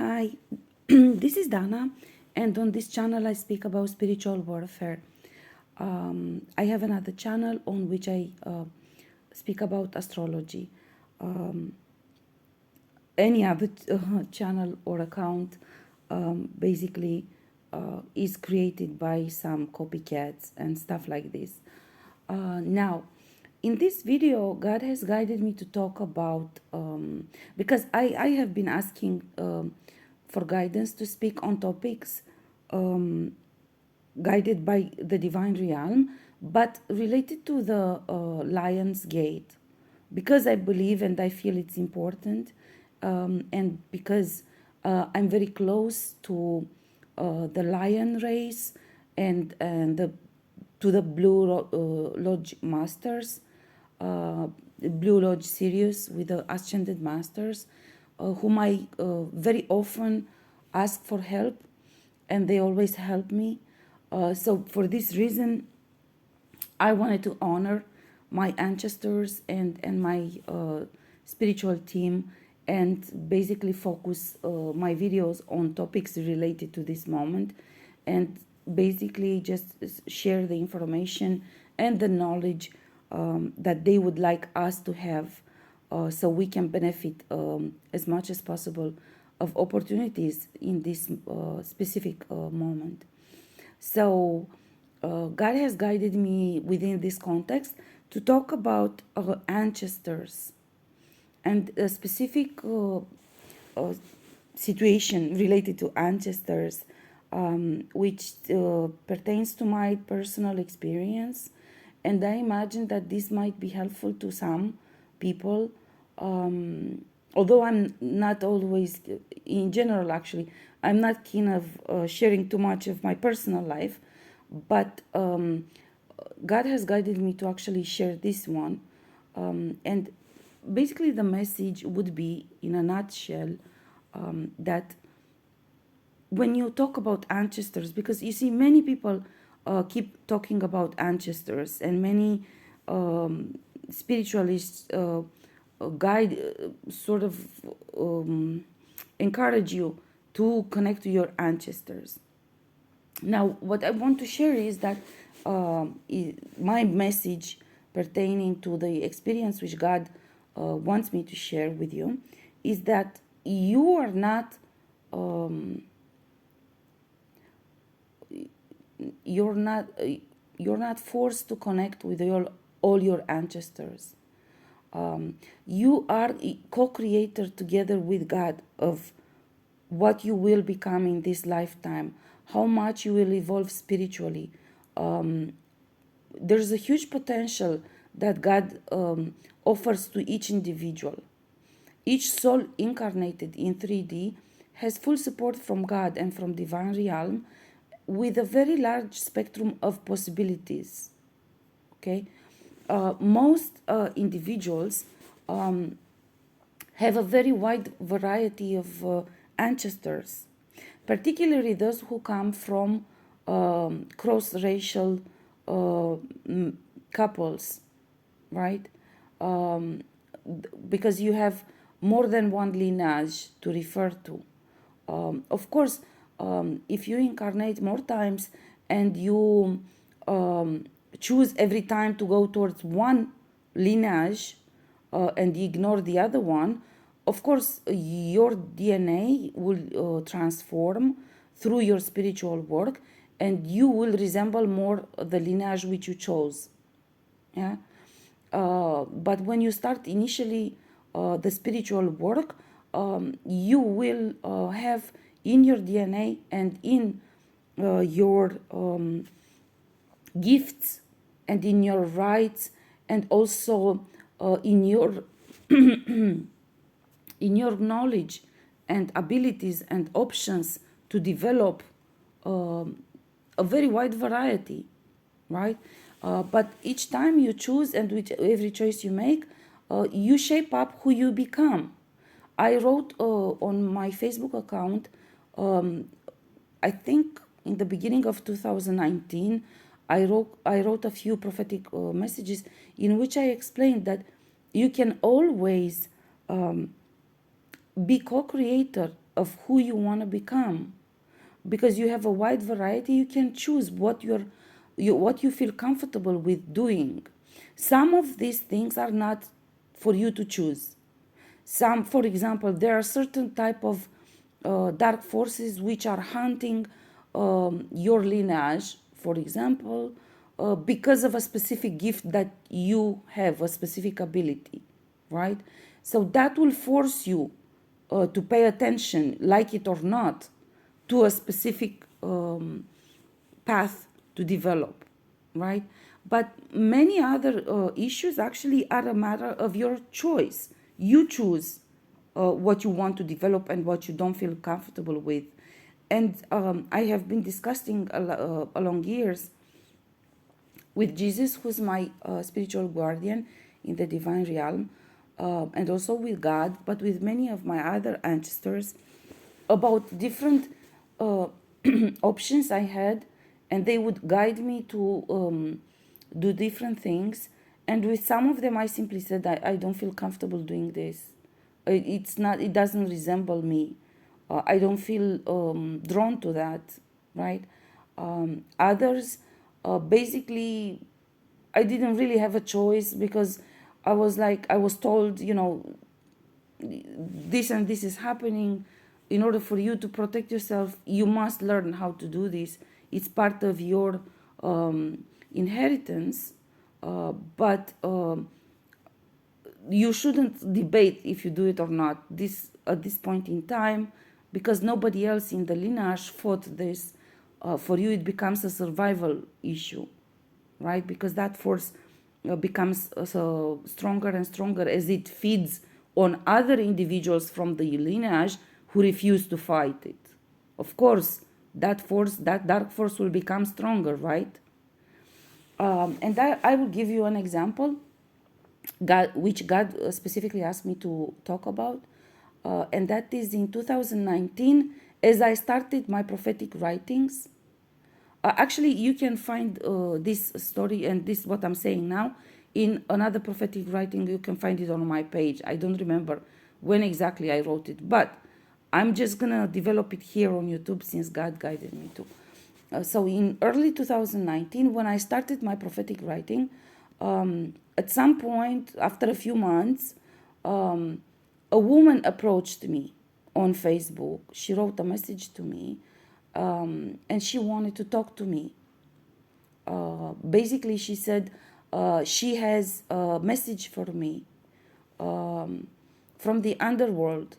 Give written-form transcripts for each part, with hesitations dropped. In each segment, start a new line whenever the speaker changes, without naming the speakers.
Hi, this is Dana, and on this channel I speak about spiritual warfare. I have another channel on which I speak about astrology. Any other channel or account basically is created by some copycats and stuff like this. Now, in this video, God has guided me to talk about, because I have been asking for guidance to speak on topics guided by the divine realm, but related to the Lion's Gate, because I believe and I feel it's important, and because I'm very close to the lion race and to the Blue Lodge Masters, Blue Lodge series with the Ascended Masters, whom I very often ask for help, and they always help me. So for this reason, I wanted to honor my ancestors and my spiritual team, and basically focus my videos on topics related to this moment, and basically just share the information and the knowledge that they would like us to have, so we can benefit as much as possible of opportunities in this specific moment. So God has guided me within this context to talk about ancestors and a specific situation related to ancestors, which pertains to my personal experience. And I imagine that this might be helpful to some people, although I'm not always, in general actually, I'm not keen of sharing too much of my personal life, but God has guided me to actually share this one. And basically the message would be, in a nutshell, that when you talk about ancestors, because you see many people keep talking about ancestors, and many spiritualists guide, sort of encourage you to connect to your ancestors. Now, what I want to share is that my message pertaining to the experience which God wants me to share with you is that you are not you're not you're not forced to connect with all your ancestors. You are a co-creator together with God of what you will become in this lifetime, how much you will evolve spiritually. There's a huge potential that God offers to each individual. Each soul incarnated in 3D has full support from God and from divine realm, with a very large spectrum of possibilities. Okay, most individuals have a very wide variety of ancestors, particularly those who come from cross-racial couples, right? Because you have more than one lineage to refer to. Of course, if you incarnate more times and you choose every time to go towards one lineage and ignore the other one, of course, your DNA will transform through your spiritual work, and you will resemble more the lineage which you chose. Yeah. But when you start initially the spiritual work, you will have in your DNA and in your gifts and in your rights, and also in your knowledge and abilities and options to develop a very wide variety, right? But each time you choose, and with every choice you make, you shape up who you become. I wrote on my Facebook account, I think in the beginning of 2019, I wrote a few prophetic messages in which I explained that you can always be co-creator of who you want to become, because you have a wide variety. You can choose what you feel comfortable with doing. Some of these things are not for you to choose. Some, for example, there are certain type of dark forces which are hunting your lineage, for example, because of a specific gift that you have, a specific ability, right? So that will force you to pay attention, like it or not, to a specific path to develop, right? But many other issues actually are a matter of your choice. You choose what you want to develop and what you don't feel comfortable with. And I have been discussing along years with Jesus, who's my spiritual guardian in the divine realm, and also with God, but with many of my other ancestors, about different uh, options I had, and they would guide me to do different things. And with some of them, I simply said, I don't feel comfortable doing this. It's not. It doesn't resemble me. I don't feel drawn to that, right? Others, basically, I didn't really have a choice, because I was told, this and this is happening. In order for you to protect yourself, you must learn how to do this. It's part of your inheritance, but you shouldn't debate if you do it or not. This at this point in time, because nobody else in the lineage fought this. For you, it becomes a survival issue, right? Because that force becomes so stronger and stronger as it feeds on other individuals from the lineage who refuse to fight it. Of course, that force, that dark force, will become stronger, right? And I will give you an example, which God specifically asked me to talk about, and that is in 2019, as I started my prophetic writings. Actually, you can find this story and this what I'm saying now in another prophetic writing. You can find it on my page. I don't remember when exactly I wrote it, but I'm just gonna develop it here on YouTube since God guided me to. So in early 2019, when I started my prophetic writing, at some point after a few months, a woman approached me on Facebook. She wrote a message to me, and she wanted to talk to me. Basically, she said she has a message for me from the underworld.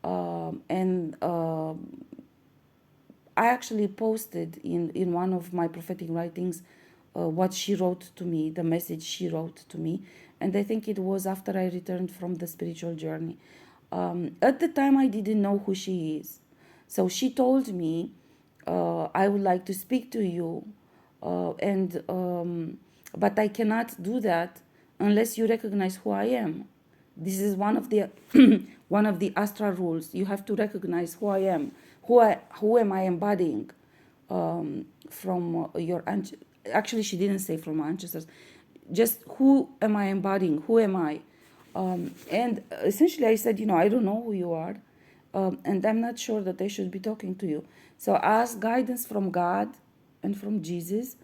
And I actually posted in one of my prophetic writings what she wrote to me, the message she wrote to me. And I think it was after I returned from the spiritual journey. At the time, I didn't know who she is. So she told me, I would like to speak to you, but I cannot do that unless you recognize who I am. This is one of the one of the Astra rules. You have to recognize who I am. Who am I embodying from your ancestors? Actually, she didn't say from my ancestors. Just who am I embodying? Who am I? And essentially, I said, I don't know who you are, and I'm not sure that I should be talking to you. So I asked guidance from God and from Jesus,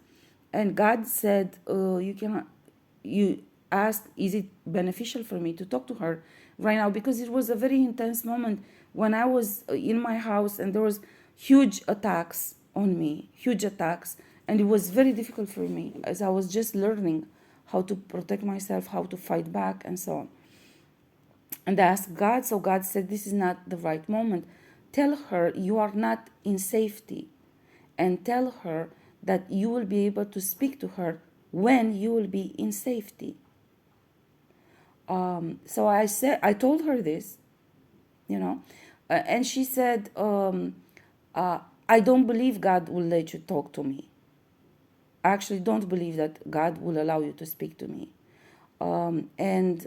and God said, you cannot. You asked, is it beneficial for me to talk to her right now? Because it was a very intense moment when I was in my house and there was huge attacks on me, huge attacks, and it was very difficult for me as I was just learning how to protect myself, how to fight back, and so on. And I asked God, so God said, this is not the right moment. Tell her you are not in safety, and tell her that you will be able to speak to her when you will be in safety. So I told her this, and she said, I don't believe God will let you talk to me. I actually don't believe that God will allow you to speak to me. And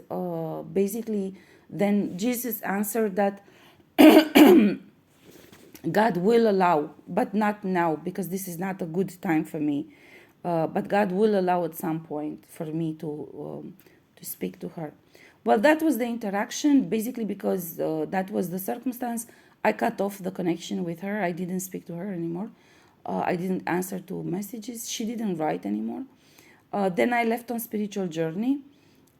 basically, then Jesus answered that God will allow, but not now, because this is not a good time for me. But God will allow at some point for me to speak to her. Well, that was the interaction, basically because that was the circumstance. I cut off the connection with her. I didn't speak to her anymore. I didn't answer to messages. She didn't write anymore. Then I left on spiritual journey.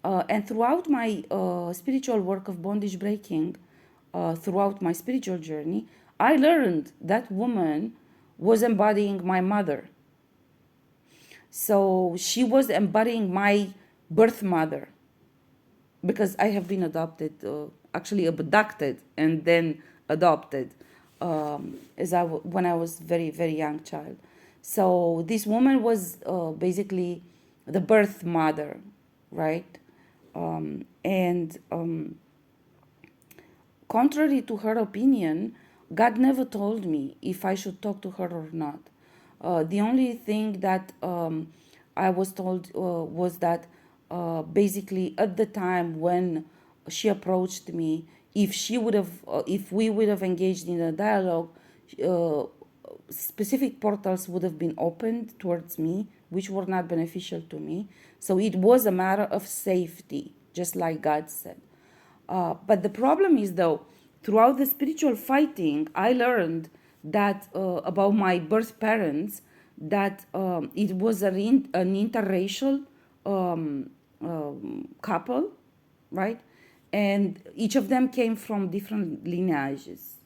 And throughout my spiritual work of bondage breaking, throughout my spiritual journey, I learned that woman was embodying my mother. So she was embodying my birth mother, because I have been adopted, actually abducted and then adopted, when I was very very young child. So this woman was basically the birth mother, right? And contrary to her opinion, God never told me if I should talk to her or not. The only thing that I was told was that basically at the time when she approached me, if we would have engaged in a dialogue, uh, specific portals would have been opened towards me, which were not beneficial to me. So it was a matter of safety, just like God said. But the problem is, though, throughout the spiritual fighting, I learned that about my birth parents, that it was an interracial couple, right? And each of them came from different lineages,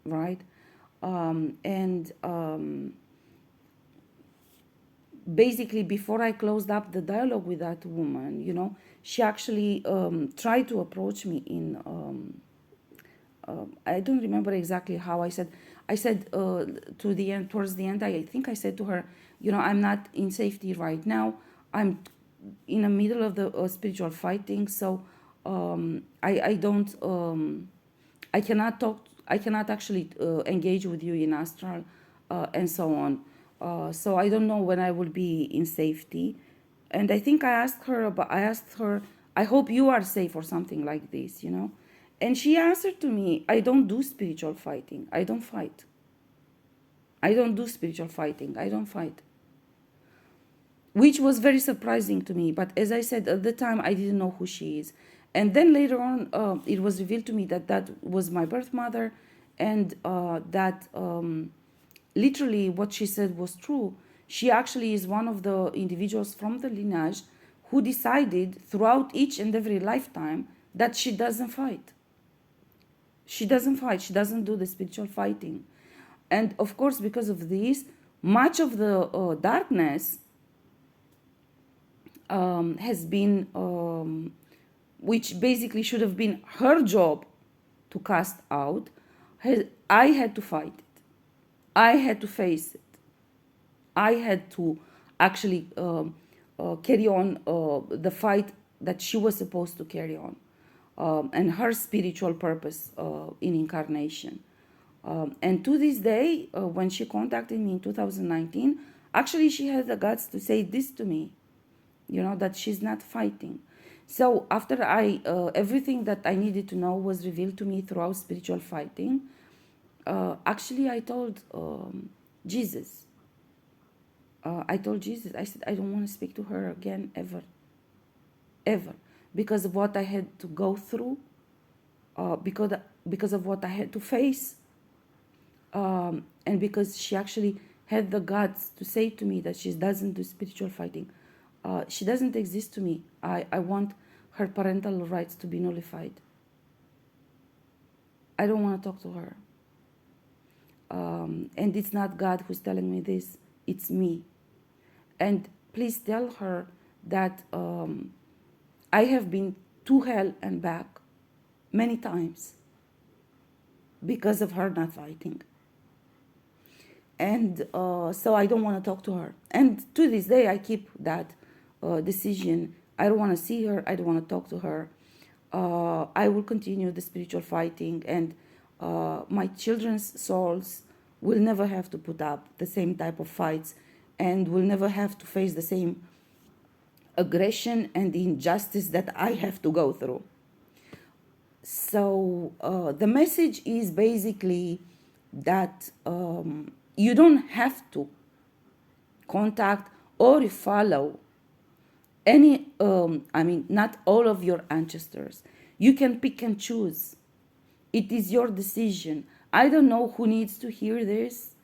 right? And basically, before I closed up the dialogue with that woman, she actually tried to approach me in I don't remember exactly how I said to the end, towards the end, I think I said to her, I'm not in safety right now. I'm in the middle of the spiritual fighting, so I don't I cannot talk. I cannot actually engage with you in astral and so on. So I don't know when I will be in safety. And I think I asked her, I hope you are safe or something like this. And she answered to me, I don't do spiritual fighting. I don't fight. I don't do spiritual fighting. I don't fight. Which was very surprising to me. But as I said, at the time, I didn't know who she is. And then later on, it was revealed to me that that was my birth mother, and that literally what she said was true. She actually is one of the individuals from the lineage who decided throughout each and every lifetime that she doesn't fight. She doesn't fight. She doesn't do the spiritual fighting. And of course, because of this, much of the darkness has been, which basically should have been her job to cast out, I had to fight it. I had to face it. I had to actually carry on the fight that she was supposed to carry on, and her spiritual purpose in incarnation. And to this day, when she contacted me in 2019, actually she had the guts to say this to me, that she's not fighting. So after everything that I needed to know was revealed to me throughout spiritual fighting, actually I told Jesus. I told Jesus, I said, I don't want to speak to her again, ever, ever, because of what I had to go through, because of what I had to face, and because she actually had the guts to say to me that she doesn't do spiritual fighting. She doesn't exist to me. I want her parental rights to be nullified. I don't want to talk to her. And it's not God who's telling me this, it's me. And please tell her that I have been to hell and back many times because of her not fighting. And so I don't want to talk to her. And to this day, I keep that decision. I don't want to see her. I don't want to talk to her. I will continue the spiritual fighting, and my children's souls will never have to put up the same type of fights, and will never have to face the same aggression and injustice that I have to go through. So the message is basically that you don't have to contact or follow not all of your ancestors. You can pick and choose. It is your decision. I don't know who needs to hear this,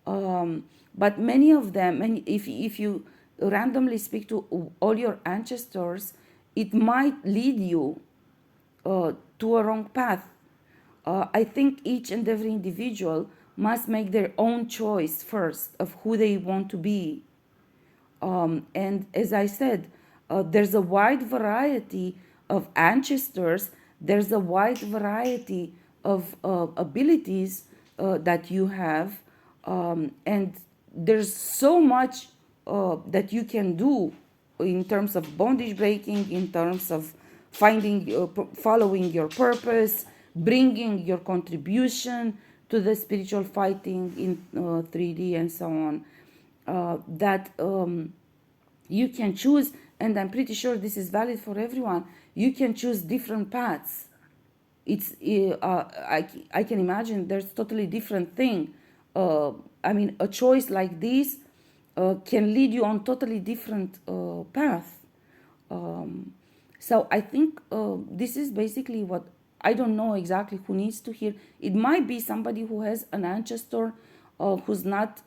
but many of them, and if you randomly speak to all your ancestors, it might lead you to a wrong path. I think each and every individual must make their own choice first of who they want to be. And as I said, there's a wide variety of ancestors, there's a wide variety of abilities that you have, and there's so much that you can do in terms of bondage breaking, in terms of following your purpose, bringing your contribution to the spiritual fighting in 3D and so on. That you can choose, and I'm pretty sure this is valid for everyone. You can choose different paths. I can imagine there's totally different thing. A choice like this can lead you on totally different path. So I think this is basically what, I don't know exactly who needs to hear. It might be somebody who has an ancestor who's not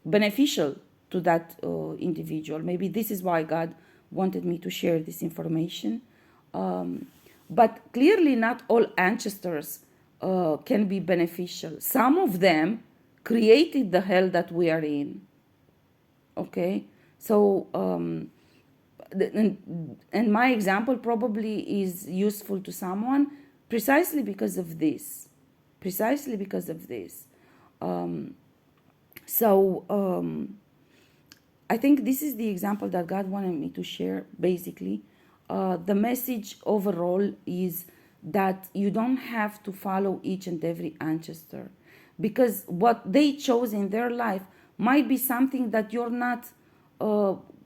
beneficial to that individual. Maybe this is why God wanted me to share this information. But clearly, not all ancestors can be beneficial. Some of them created the hell that we are in. Okay? So, and my example probably is useful to someone precisely because of this. Precisely because of this. I think this is the example that God wanted me to share, basically. The message overall is that you don't have to follow each and every ancestor, because what they chose in their life might be something that you're not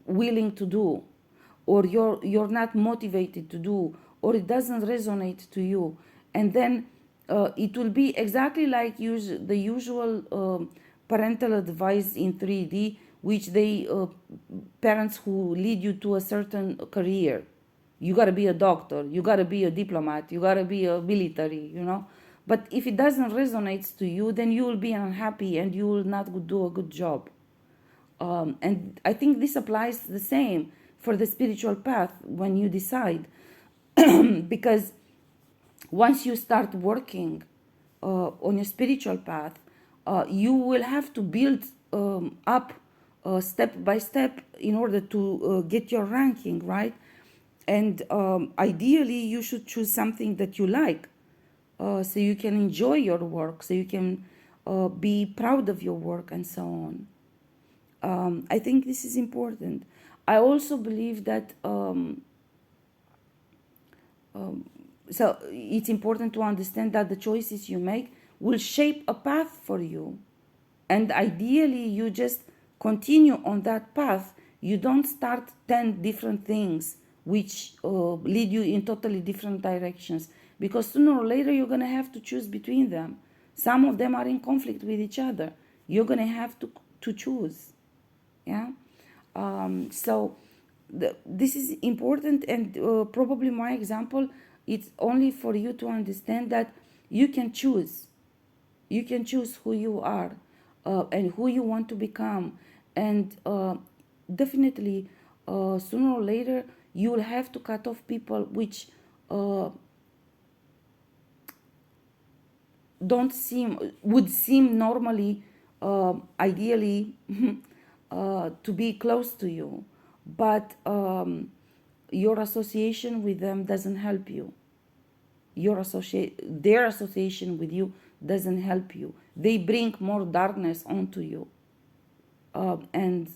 willing to do, or you're not motivated to do, or it doesn't resonate to you. And then it will be exactly like the usual parental advice in 3D, which parents who lead you to a certain career. You got to be a doctor, you got to be a diplomat, you got to be a military, But if it doesn't resonate to you, then you will be unhappy and you will not do a good job. And I think this applies the same for the spiritual path when you decide. Because once you start working on your spiritual path, you will have to build up step by step in order to get your ranking, right? And ideally, you should choose something that you like, so you can enjoy your work, so you can be proud of your work, and so on. I think this is important. I also believe that so it's important to understand that the choices you make will shape a path for you. And ideally, you just continue on that path. You don't start 10 different things which lead you in totally different directions, because sooner or later you're going to have to choose between them. Some of them are in conflict with each other. You're going to have to choose. Yeah. So this is important, and probably my example, it's only for you to understand that you can choose. You can choose who you are and who you want to become. And definitely, sooner or later, you will have to cut off people which would seem normally, ideally, to be close to you, but your association with them doesn't help you. Their association with you doesn't help you. They bring more darkness onto you. And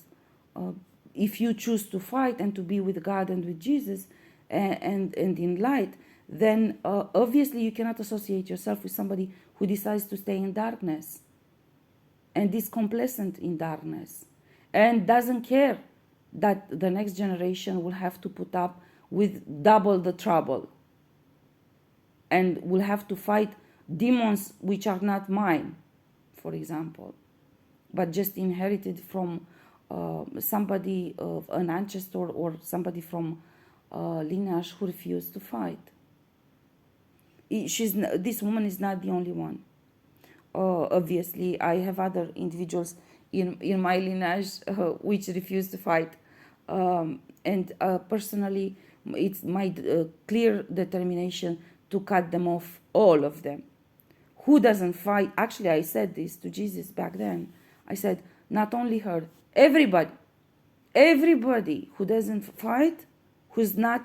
if you choose to fight and to be with God and with Jesus and in light, then obviously you cannot associate yourself with somebody who decides to stay in darkness and is complacent in darkness and doesn't care that the next generation will have to put up with double the trouble and will have to fight demons which are not mine, for example, but just inherited from somebody of an ancestor or somebody from lineage who refused to fight. This woman is not the only one. Obviously, I have other individuals in my lineage which refuse to fight. And personally, it's my clear determination to cut them off, all of them. Who doesn't fight? Actually, I said this to Jesus back then. I said, not only her, everybody who doesn't fight, who's not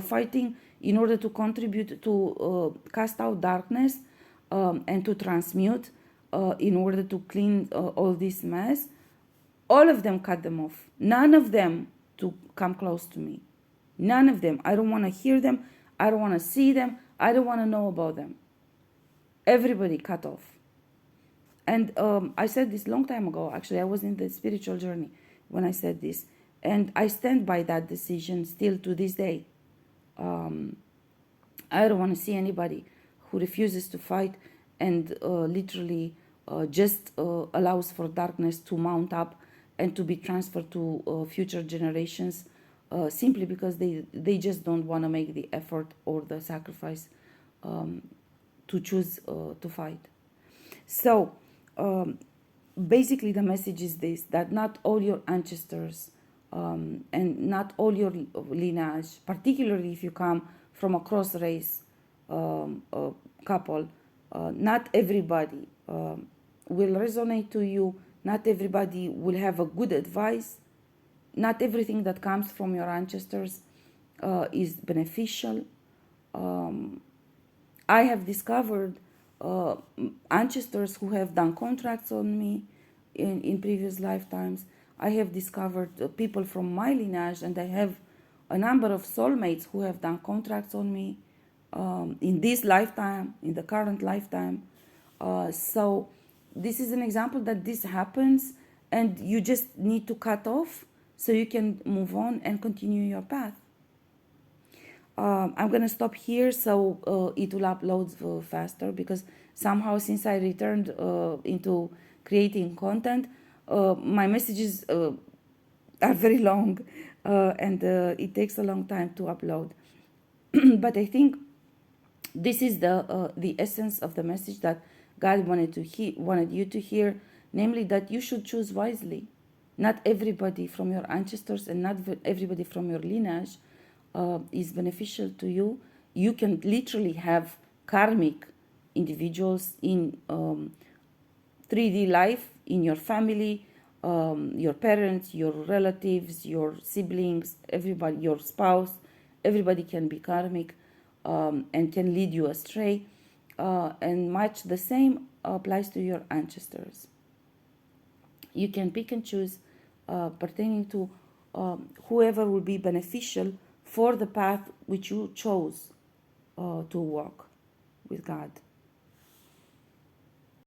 fighting in order to contribute to cast out darkness and to transmute in order to clean all this mess, all of them, cut them off. None of them to come close to me. None of them. I don't want to hear them. I don't want to see them. I don't want to know about them. Everybody cut off. And I said this long time ago. Actually, I was in the spiritual journey when I said this. And I stand by that decision still to this day. I don't want to see anybody who refuses to fight and literally just allows for darkness to mount up and to be transferred to future generations simply because they just don't want to make the effort or the sacrifice to choose to fight. So basically the message is this, that not all your ancestors and not all your lineage, particularly if you come from a cross race couple, not everybody will resonate to you. Not everybody will have a good advice. Not everything that comes from your ancestors is beneficial. I have discovered ancestors who have done contracts on me in previous lifetimes. I have discovered people from my lineage, and I have a number of soulmates who have done contracts on me in this lifetime, in the current lifetime. So this is an example that this happens, and you just need to cut off so you can move on and continue your path. I'm going to stop here so it will upload faster, because somehow since I returned into creating content, my messages are very long and it takes a long time to upload. But I think this is the essence of the message that God wanted you to hear, namely that you should choose wisely. Not everybody from your ancestors and not everybody from your lineage is beneficial to you. You can literally have karmic individuals in 3D life, in your family, your parents, your relatives, your siblings, everybody, your spouse. Everybody can be karmic and can lead you astray. And much the same applies to your ancestors. You can pick and choose pertaining to whoever will be beneficial for the path which you chose to walk with God.